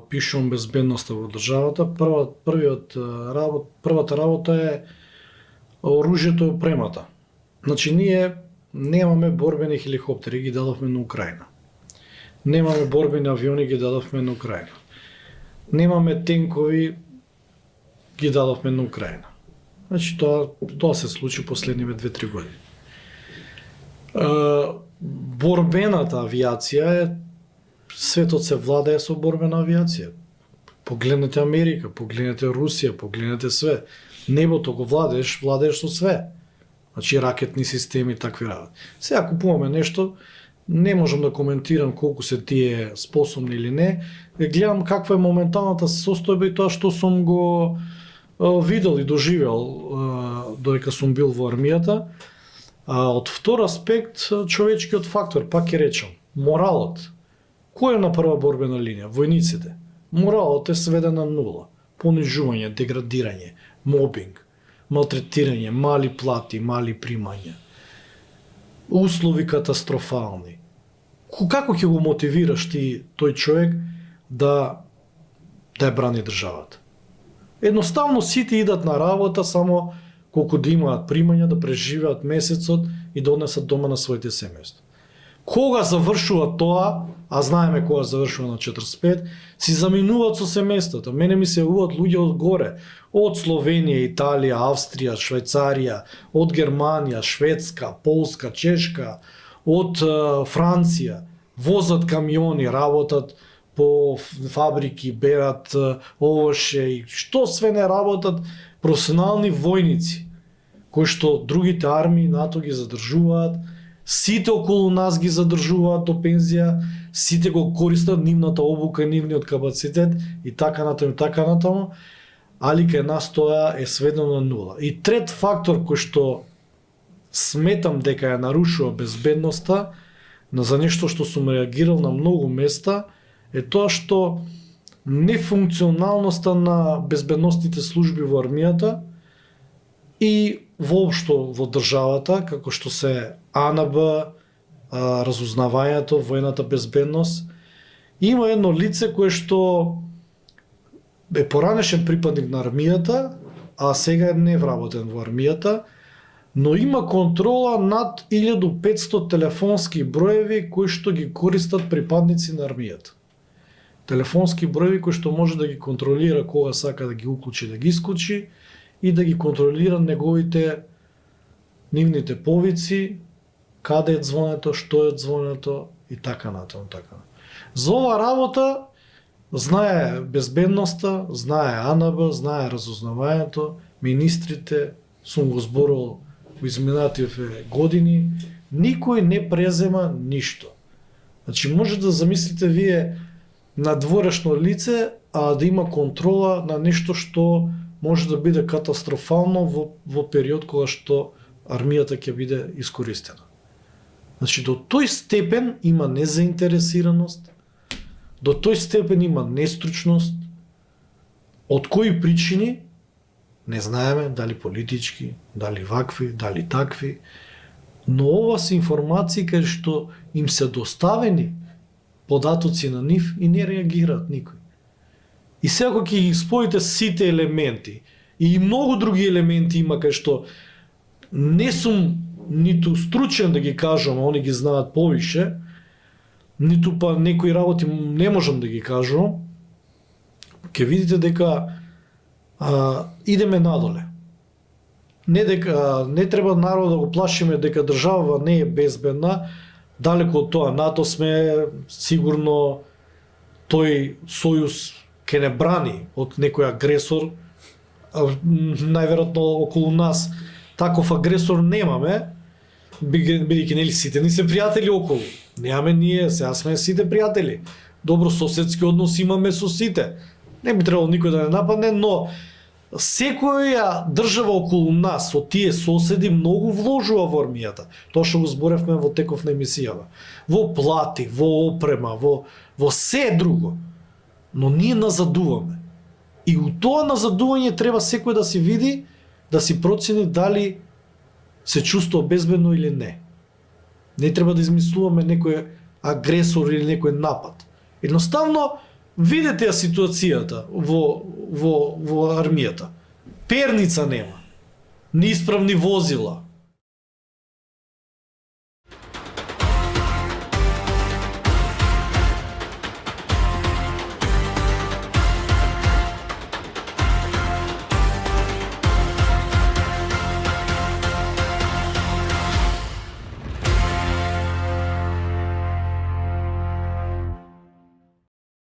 опишувам безбедноста во државата, првата работа е оружјето и опремата. Значи, ние немаме борбени хеликоптери, ги дадовме на Украина. Немаме борбени авиони, ги дадовме на Украина. Немаме тенкови, ги дадовме на Украина. Значи, тоа се случи последниве 2-3 години. Борбената авиација е, светот се владее со борбена авиација. Погледнете Америка, погледнете Русија, погледнете све. Небото го владееш со све. Значи, ракетни системи, такви работи. Сега купуваме нешто, не можам да коментирам колку се тие способни или не. Гледам каква е моменталната состојба и тоа што сум го видел и доживел додека сум бил во армијата. Од втор аспект, човечкиот фактор, пак ќе речам, моралот. Кој е на прва борбена линија? Војниците. Моралот е сведен на нула. Понижување, деградирање, мобинг, малтретирање, мали плати, мали примања. Услови катастрофални. Како ќе го мотивираш ти тој човек да ја брани државата? Едноставно сите идат на работа само колку да имаат примања, да преживеат месецот и да однесат дома на своите семејства. Кога завршува тоа, а знаеме кога завршува на 45, си заминуваат со семејствата. Мене ми се јавуваат луѓе од горе, од Словенија, Италија, Австрија, Швајцарија, од Германија, Шведска, Полска, Чешка, од Франција, возат камиони, работат по фабрики, берат овоше и што све не работат професионални војници, кои што другите армии НАТО ги задржуваат, сите околу нас ги задржуваат до пензија, сите го користат нивната обука, нивниот капацитет и така натаму, али кај нас тоа е сведено на нула. И трет фактор кој што сметам дека ја нарушува безбедноста, за нешто што сум реагирал на многу места, е тоа што нефункционалноста на безбедносните служби во армијата и воопшто во државата, како што се АНБ, разузнавањето, војната безбедност. Има едно лице кое што е поранешен припадник на армијата, а сега не вработен во армијата, но има контрола над 1500 телефонски броеви кои што ги користат припадници на армијата. Телефонски броеви кои што може да ги контролира кога сака да ги уклучи, да ги исклучи и да ги контролира нивните повици, каде е звонето, што е звонето и така натаму. За ова работа знае безбедноста, знае АНБ, знае разузнавањето, министрите, сум го зборувал во изминативе години, никој не презема ништо. Значи може да замислите вие надворешно лице, а да има контрола на нешто што може да биде катастрофално во период кога што армијата ќе биде искористена. Значи до тој степен има незаинтересираност, до тој степен има нестручност, од кои причини не знаеме, дали политички, дали вакви, дали такви, но ова се информации кај што им се доставени податоци на нив и не реагираат никој. И сега кога ќе ги споите сите елементи и многу други елементи има кај што не сум ниту стручен да ги кажам, а они ги знаат повише, ниту па некои работи не можам да ги кажам, ќе видите дека идеме надоле. Не треба народ да го плашиме дека држава не е безбедна, далеко од тоа. НАТО сме сигурно тој сојуз ќе не брани од некој агресор, најверојатно околу нас таков агресор немаме, бидејќи нели сите ни се пријатели околу. Немаме ние, сега сме сите пријатели. Добро соседски односи имаме со сите. Не би требало никој да не нападне, но секоја држава околу нас, од тие соседи, многу вложува во армијата. Тоа што го зборевме во теков на емисијава. Во плати, во опрема, во се друго. Но ние назадуваме. И у тоа назадување треба секој да си види, да си процени дали се чувствува безбедно или не. Не треба да измислуваме некој агресор или некој напад. Едноставно, Видете ја ситуацијата во армијата. Перница нема. Неисправни возила.